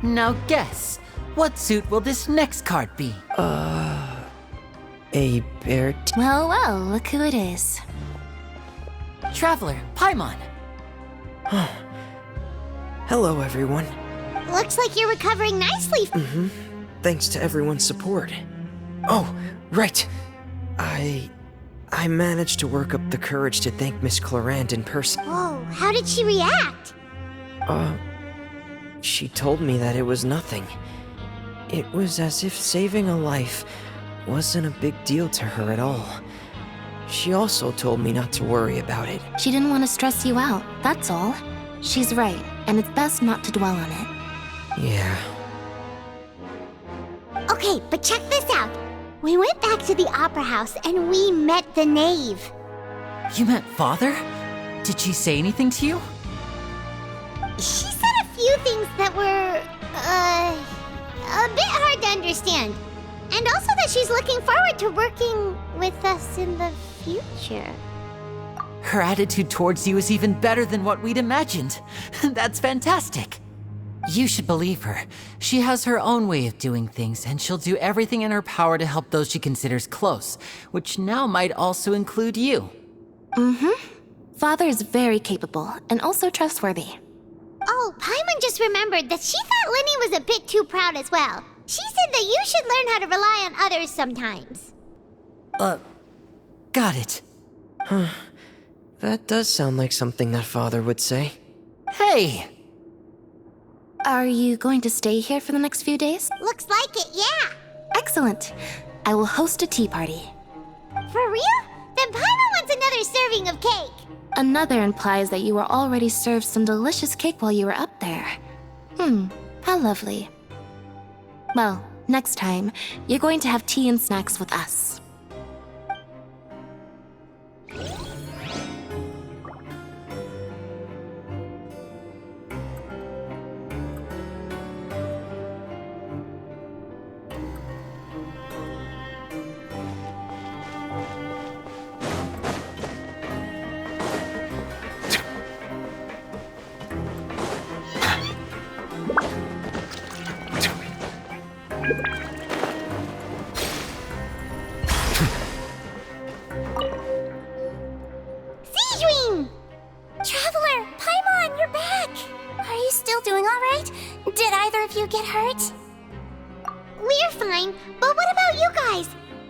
Now guess, what suit will this next card be? A bear Well, well, look who it is. Traveler, Paimon. Hello, everyone. Looks like you're recovering nicely. Thanks to everyone's support. Oh, right. I managed to work up the courage to thank Miss Clarant in person. Whoa, how did she react? She told me that it was nothing. It was as if saving a life wasn't a big deal to her at all. She also told me not to worry about it. She didn't want to stress you out, that's all. She's right, and it's best not to dwell on it. Yeah. Okay, but check this out. We went back to the opera house and we met the knave. You met Father? Did she say anything to you? She said a few things that were, a bit hard to understand. And also that she's looking forward to working with us in the future. Her attitude towards you is even better than what we'd imagined. That's fantastic. You should believe her. She has her own way of doing things, and she'll do everything in her power to help those she considers close, which now might also include you. Father is very capable, and also trustworthy. Oh, Paimon just remembered that she thought Lenny was a bit too proud as well. She said that you should learn how to rely on others sometimes. Got it. That does sound like something that Father would say. Hey! Are you going to stay here for the next few days? Looks like it, yeah. Excellent. I will host a tea party. For real? Then Paimon wants another serving of cake. Another implies that you were already served some delicious cake while you were up there. How lovely. Well, next time, you're going to have tea and snacks with us. Dream! Traveler, Paimon, you're back! Are you still doing alright? Did either of you get hurt? We're fine, but what about you guys?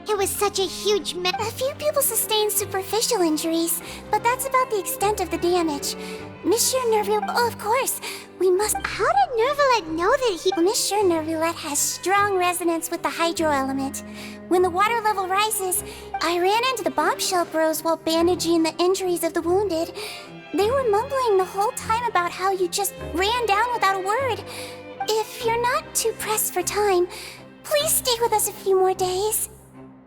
It was such a huge mess. A few people sustained superficial injuries, but that's about the extent of the damage. Monsieur Nervulette, oh, of course, we must... How did Nervulette know that he... Monsieur Nervulette has strong resonance with the hydro element. When the water level rises, I ran into the bombshell bros while bandaging the injuries of the wounded. They were mumbling the whole time about how you just ran down without a word. If you're not too pressed for time, please stay with us a few more days.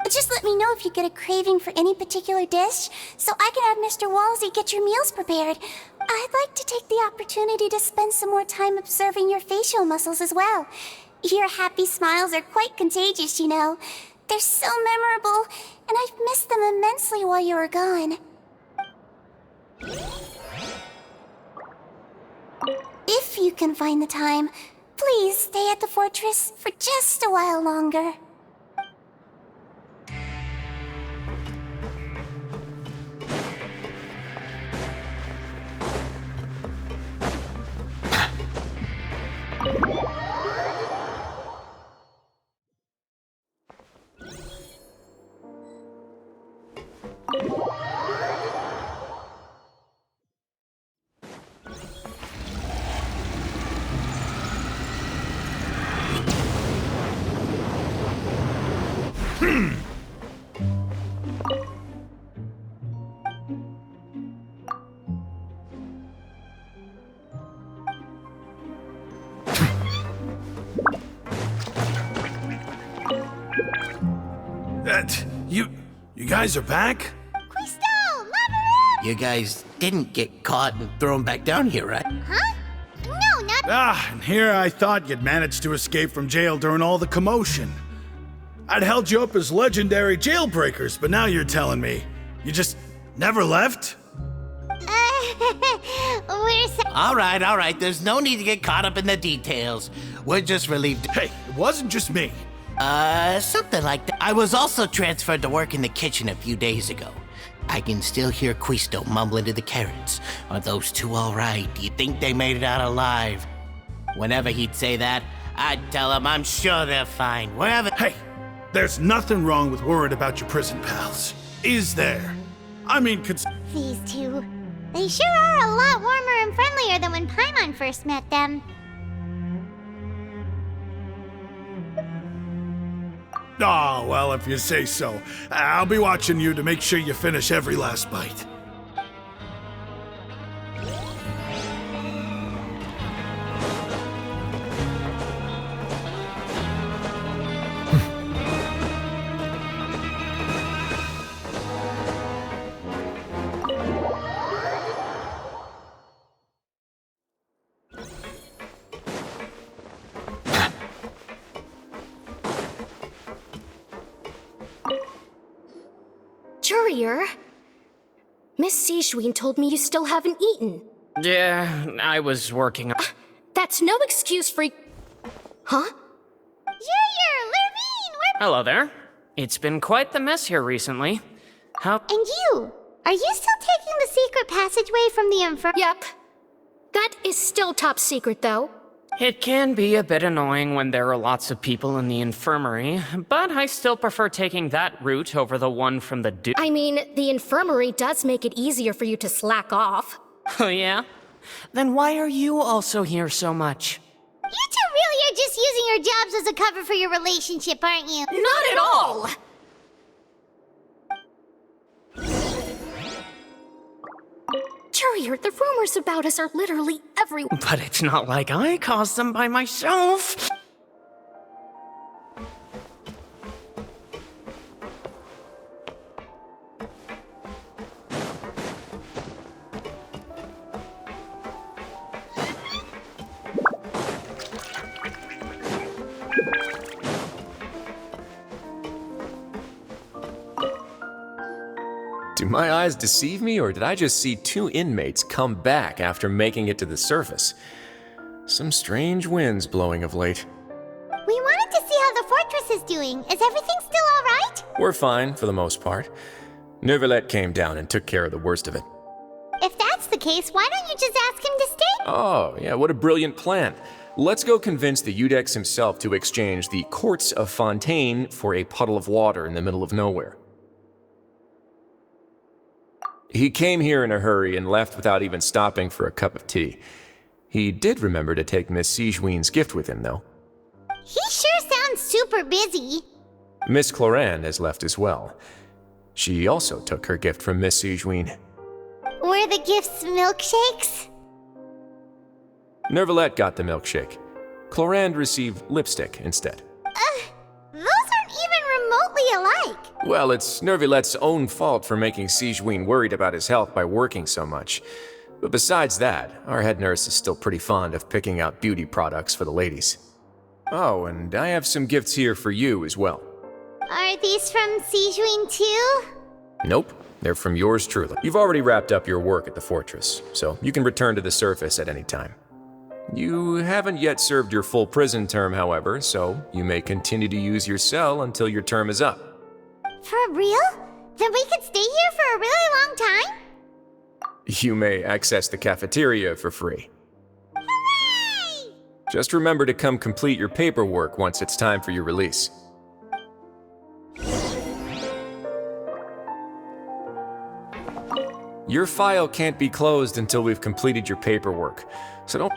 Just let me know if you get a craving for any particular dish, so I can have Mr. Walsey get your meals prepared. I'd like to take the opportunity to spend some more time observing your facial muscles as well. Your happy smiles are quite contagious, you know. They're so memorable, and I've missed them immensely while you were gone. If you can find the time, please stay at the fortress for just a while longer. You guys are back? Crystal, Lava You guys didn't get caught and thrown back down here, right? Huh? No, not... And here I thought you'd managed to escape from jail during all the commotion. I'd held you up as legendary jailbreakers, but now you're telling me you just never left? We're so... All right. There's no need to get caught up in the details. We're just relieved. Hey, it wasn't just me. Something like that. I was also transferred to work in the kitchen a few days ago. I can still hear Quisto mumbling to the carrots. Are those two all right? Do you think they made it out alive? Whenever he'd say that, I'd tell him I'm sure they're fine. Wherever. Hey, there's nothing wrong with worried about your prison pals. Is there? I mean, These two. They sure are a lot warmer and friendlier than when Paimon first met them. Oh, well, if you say so. I'll be watching you to make sure you finish every last bite. Courier, Miss Sijween told me you still haven't eaten. Yeah, I was working on... That's no excuse for... Huh? Junior, Lurvine, we're... Hello there. It's been quite the mess here recently. How... And you? Are you still taking the secret passageway from the infirmary? Yep. That is still top secret, though. It can be a bit annoying when there are lots of people in the infirmary, but I still prefer taking that route over the one from the I mean, the infirmary does make it easier for you to slack off. Oh yeah? Then why are you also here so much? You two really are just using your jobs as a cover for your relationship, aren't you? Not at all! Courier, the rumors about us are literally everywhere. But it's not like I caused them by myself. Do my eyes deceive me, or did I just see two inmates come back after making it to the surface? Some strange winds blowing of late. We wanted to see how the fortress is doing. Is everything still alright? We're fine, for the most part. Neuvillette came down and took care of the worst of it. If that's the case, why don't you just ask him to stay? Oh, yeah, what a brilliant plan. Let's go convince the Udex himself to exchange the Courts of Fontaine for a puddle of water in the middle of nowhere. He came here in a hurry and left without even stopping for a cup of tea. He did remember to take Miss Sijween's gift with him, though. He sure sounds super busy. Miss Clorand has left as well. She also took her gift from Miss Sijween. Were the gifts milkshakes? Neuvillette got the milkshake. Clorand received lipstick instead. Those aren't even remotely alike. Well, it's Neuvillette's own fault for making Sijween worried about his health by working so much. But besides that, our head nurse is still pretty fond of picking out beauty products for the ladies. Oh, and I have some gifts here for you as well. Are these from Sijween too? Nope, they're from yours truly. You've already wrapped up your work at the fortress, so you can return to the surface at any time. You haven't yet served your full prison term, however, so you may continue to use your cell until your term is up. For real? Then we could stay here for a really long time? You may access the cafeteria for free. Hooray! Just remember to come complete your paperwork once it's time for your release. Your file can't be closed until we've completed your paperwork, so don't...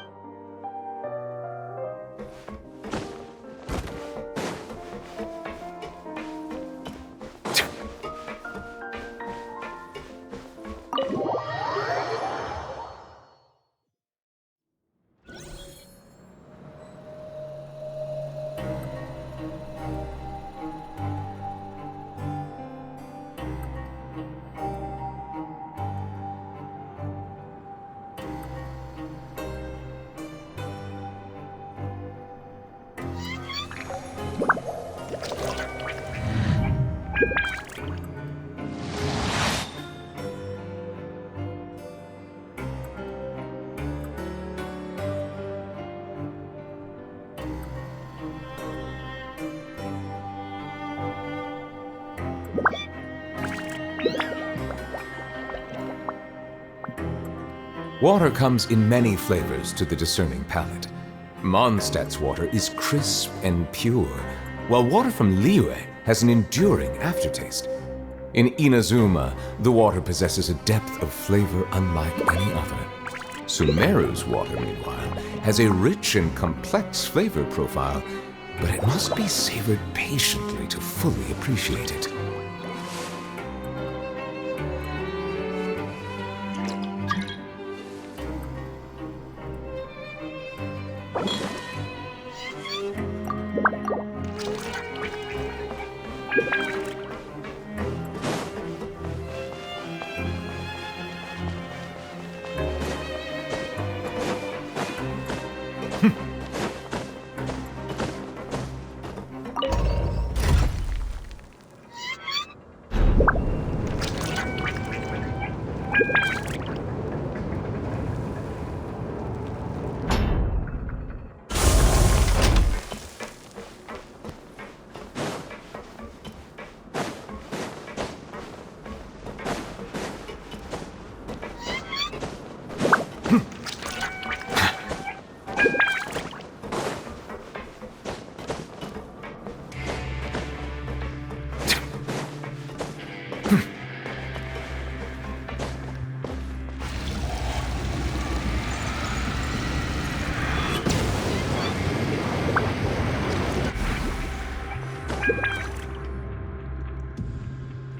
Water comes in many flavors to the discerning palate. Mondstadt's water is crisp and pure, while water from Liyue has an enduring aftertaste. In Inazuma, the water possesses a depth of flavor unlike any other. Sumeru's water, meanwhile, has a rich and complex flavor profile, but it must be savored patiently to fully appreciate it.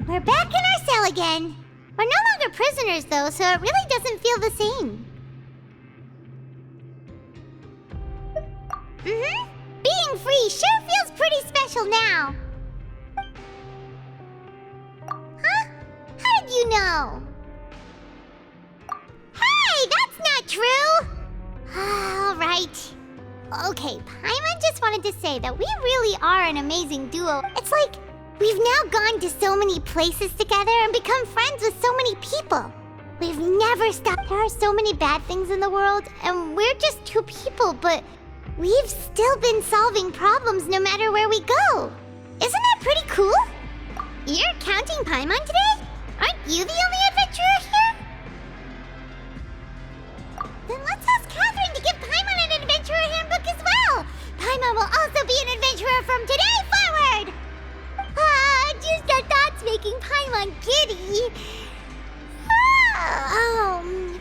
We're back in our cell again. We're no longer prisoners, though, so it really doesn't feel the same. Being free sure feels pretty special now. Huh? How did you know? Hey, that's not true! Alright. Okay, Paimon just wanted to say that we really are an amazing duo. It's like we've now gone to so many places together and become friends with so many people. We've never stopped. There are so many bad things in the world, and we're just two people, but we've still been solving problems no matter where we go. Isn't that pretty cool? You're counting Paimon today? Aren't you the only adventurer here? Then let's ask Catherine to give Paimon an adventurer handbook as well. Paimon will also be an adventurer from today forward. Just our thoughts making Paimon giddy.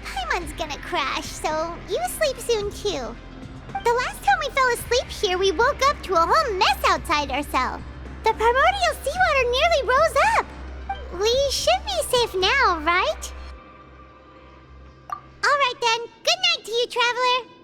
Paimon's gonna crash, so you sleep soon too. The last time we fell asleep here, we woke up to a whole mess outside our cell. The primordial seawater nearly rose up. We should be safe now, right? Alright then, good night to you, Traveler.